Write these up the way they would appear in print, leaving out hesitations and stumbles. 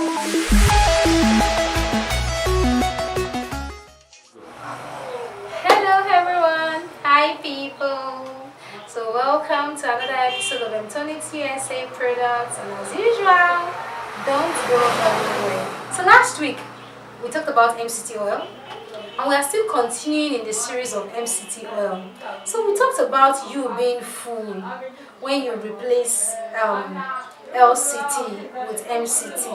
Hello everyone, hi people. So welcome to another episode of MCT USA products, and as usual, don't go anywhere. So last week we talked about MCT oil, and we are still continuing in the series of MCT oil. So we talked about you being full when you replace LCT with MCT,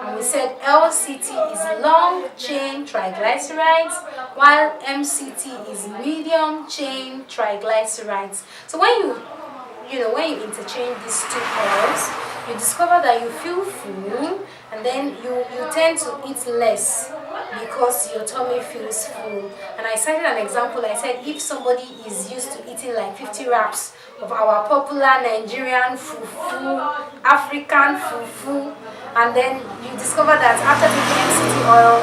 and we said LCT is long chain triglycerides while MCT is medium chain triglycerides. So when you interchange these two oils, you discover that you feel full, and then you tend to eat less because your tummy feels full. And I cited an example. I said if somebody is used to eating like 50 wraps of our popular Nigerian fufu, African fufu, and then you discover that after taking MCT oil,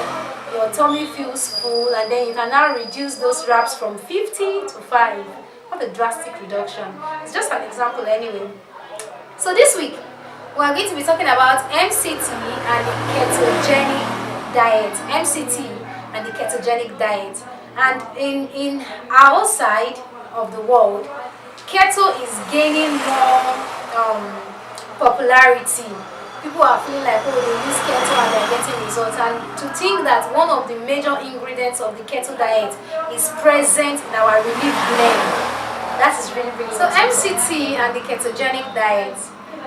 your tummy feels full, and then you can now reduce those wraps from 50 to 5. What a drastic reduction. It's just an example anyway. So this week, we are going to be talking about MCT and the ketogenic diet. MCT and the ketogenic diet. And in our side of the world, keto is gaining more popularity. People are feeling like, oh, they use keto and they're getting results. And to think that one of the major ingredients of the keto diet is present in our relief blend, that is really, really so MCT and the ketogenic diet.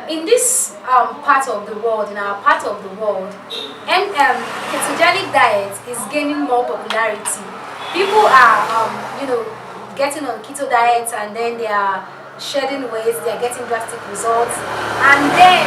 In this part of the world, in our part of the world, ketogenic diet is gaining more popularity. People are, getting on keto diets, and then they are shedding weight, they are getting drastic results. And then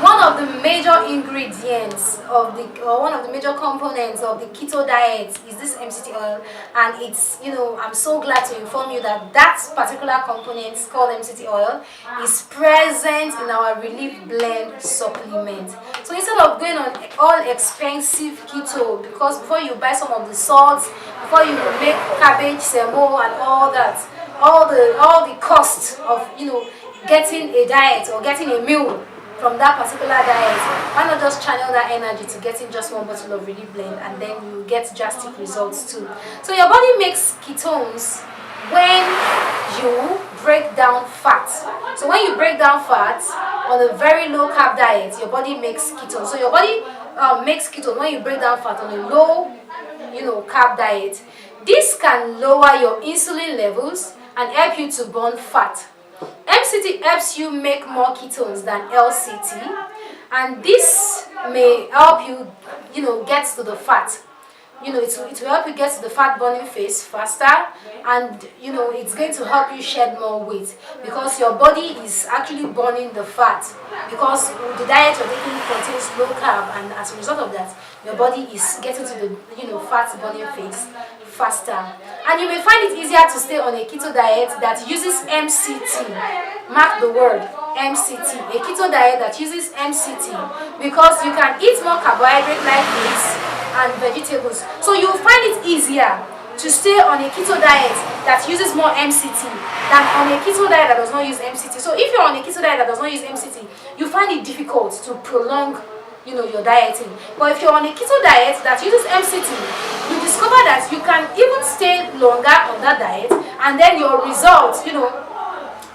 one of the major ingredients of one of the major components of the keto diet is this MCT oil, and it's, I'm so glad to inform you that that particular component called MCT oil is present in our relief blend supplement. So instead of going on all expensive keto, because before you buy some of the salts, before you make cabbage, semo, and all that, all the cost of getting a diet or getting a meal from that particular diet, why not just channel that energy to getting just one bottle of relief blend, and then you get drastic results too. So your body makes ketones when you break down fat. So when you break down fat on a very low carb diet, your body makes ketones. So your body makes ketones when you break down fat on a low carb diet. This can lower your insulin levels and help you to burn fat. MCT helps you make more ketones than LCT, and this may help you, get to the fat. It will help you get to the fat burning phase faster, and it's going to help you shed more weight because your body is actually burning the fat, because the diet you're taking contains low carb, and as a result of that, your body is getting to the fat burning phase faster. And you may find it easier to stay on a keto diet that uses MCT. Mark the word, MCT. A keto diet that uses MCT, because you can eat more carbohydrate like this and vegetables. So you'll find it easier to stay on a keto diet that uses more MCT than on a keto diet that does not use MCT. So if you're on a keto diet that does not use MCT, you find it difficult to prolong your dieting. But if you're on a keto diet that uses MCT, you discover that you can even stay longer on that diet, and then your results,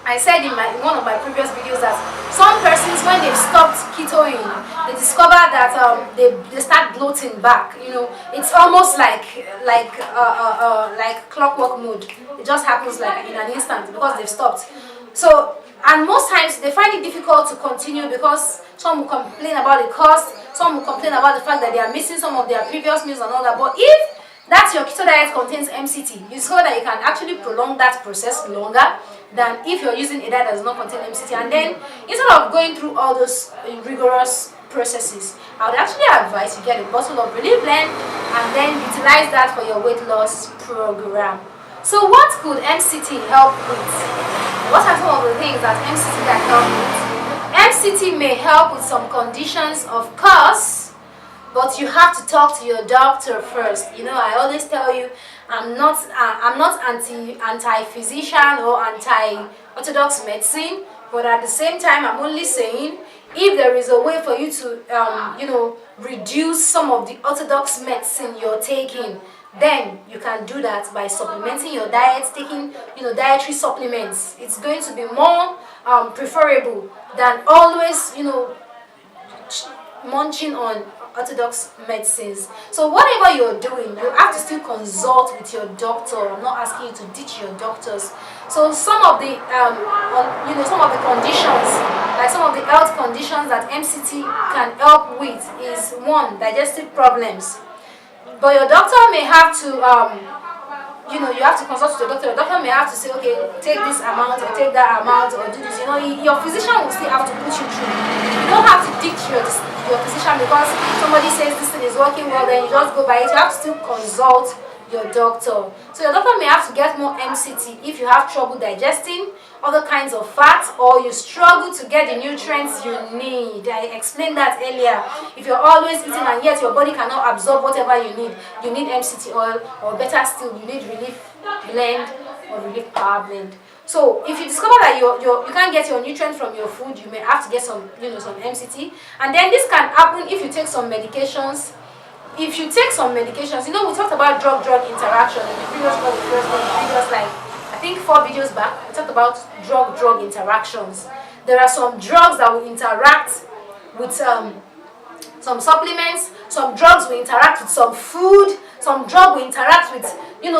I said in one of my previous videos that some persons, when they've stopped ketoing, they discover that they start bloating back. It's almost like clockwork mode. It just happens like in an instant because they've stopped. So, and most times they find it difficult to continue because some will complain about the cost, some will complain about the fact that they are missing some of their previous meals and all that. But if that your keto diet contains MCT, you discover that you can actually prolong that process longer than if you're using a diet that does not contain MCT. And then instead of going through all those rigorous processes, I would actually advise you get a bottle of relief blend and then utilize that for your weight loss program. So what could MCT help with? What are some of the things that MCT can help with? MCT may help with some conditions, of course, but you have to talk to your doctor first. I always tell you, I'm not anti-physician or anti-orthodox medicine, But at the same time, I'm only saying, if there is a way for you to, reduce some of the orthodox medicine you're taking, then you can do that by supplementing your diet, taking, dietary supplements. It's going to be more preferable than always, munching on orthodox medicines. So whatever you're doing, you have to still consult with your doctor. I'm not asking you to ditch your doctors. So some of the some of the conditions, like some of the health conditions that MCT can help with, is one, digestive problems. But your doctor may have to you have to consult with your doctor. Your doctor may have to say, okay, take this amount or take that amount or do this. Your physician will still have to put you through. You don't have to ditch your physician because somebody says this thing is working well, then you just go by it. You have to still consult your doctor. So your doctor may have to get more MCT if you have trouble digesting other kinds of fats, or you struggle to get the nutrients you need. I explained that earlier. If you're always eating and yet your body cannot absorb whatever you need MCT oil, or better still, you need relief blend or relief power blend. So if you discover that you can't get your nutrients from your food, you may have to get some some MCT. And then this can happen if you take some medications. If you take some medications, we talked about drug-drug interaction in the previous like I think 4 videos back. We talked about drug-drug interactions. There are some drugs that will interact with some supplements. Some drugs will interact with some food. Some drug will interact with,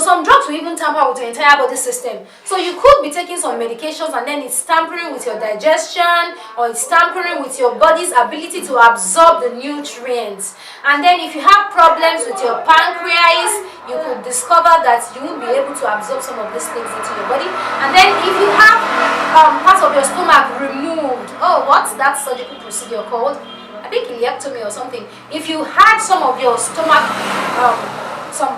some drugs will even tamper with your entire body system. So you could be taking some medications and then it's tampering with your digestion, or it's tampering with your body's ability to absorb the nutrients. And then if you have problems with your pancreas, you could discover that you won't be able to absorb some of these things into your body. And then if you have parts of your stomach removed, what's that surgical procedure called? I think ileectomy or something. If you had some of your stomach, some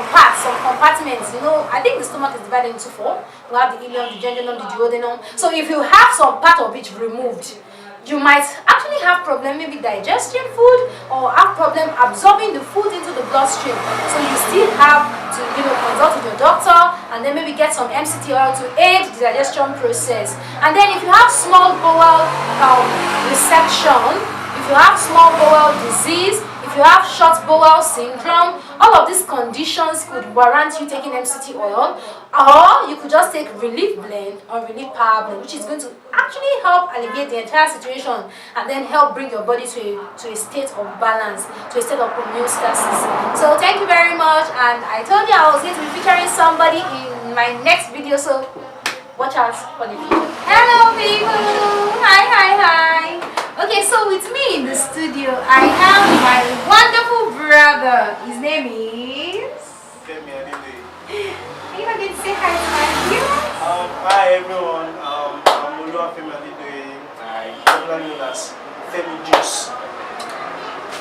parts, some compartments, I think the stomach is divided into 4. We have the ileum, the jejunum, the duodenum. So if you have some part of it removed, you might actually have problem maybe digesting food, or have problem absorbing the food into the bloodstream. So you still have to consult with your doctor and then maybe get some MCT oil to aid the digestion process. And then if you have small bowel resection, if you have small bowel disease, if you have short bowel syndrome, all of these conditions could warrant you taking MCT oil, or you could just take relief blend or relief power blend, which is going to actually help alleviate the entire situation and then help bring your body to a state of balance, to a state of homeostasis. So thank you very much, and I told you I was going to be featuring somebody in my next video, so watch out for the video. Hello people! Hi! Okay, so with me in the studio, I have my wonderful brother. His name is Femi, ADEDOYE. Are you going to say hi to my viewers? Hi everyone, I'm OLUWAFEMI, I'm popularly known as Femi Juice.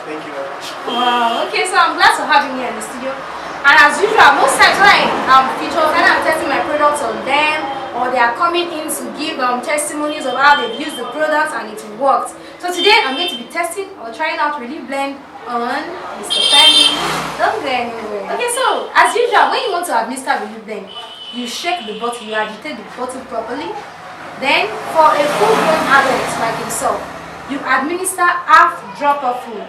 Thank you very much. Wow, okay, so I'm glad to have you here in the studio. And as usual, most times when I'm featured, when I'm testing my products on them, or they are coming in to give testimonies of how they've used the products and it worked. So today I'm going to be testing or trying out Relief Blend on Mr. Femi. Don't go anywhere. Okay, so as usual, when you want to administer Relief Blend, you shake the bottle, you agitate the bottle properly. Then for a full-grown adult like himself, you administer half dropperful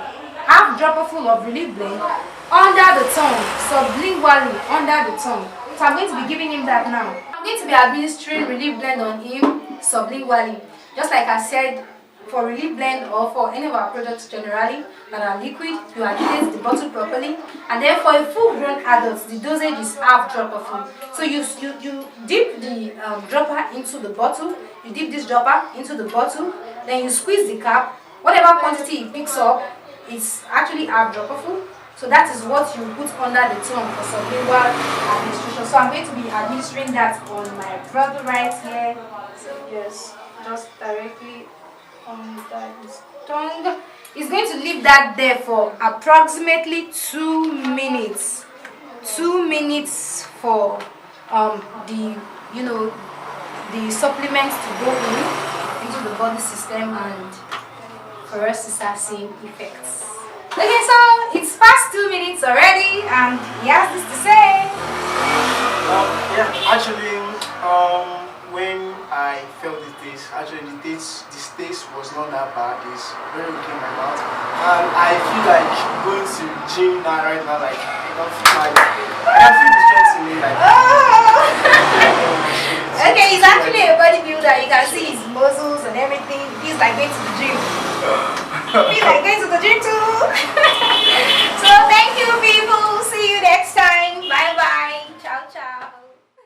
of Relief Blend under the tongue, sublingually under the tongue. So I'm going to be giving him that now. I'm going to be administering Relief Blend on him sublingually. Just like I said, for Relief Blend or for any of our products generally that are liquid, you agitate the bottle properly. And then for a full-grown adult, the dosage is half dropperful. So you dip the dropper into the bottle. You dip this dropper into the bottle. Then you squeeze the cap. Whatever quantity it picks up is actually half dropperful. So that is what you put under the tongue for sublingual administration. So I'm going to be administering that on my brother right here. So just directly under his tongue. He's going to leave that there for approximately 2 minutes. 2 minutes for the supplements to go into the body system and for us to start seeing effects. Okay, so it's past 2 minutes already, and he has this to say. Actually, when I felt the taste. Actually, the taste was not that bad. It's very okay in my mouth. And I feel like going to the gym now, right now, like, I can feel the strength in me, like. Okay, he's actually a bodybuilder. You can see his muscles and everything. He's like going to the gym. He's like going to the gym too.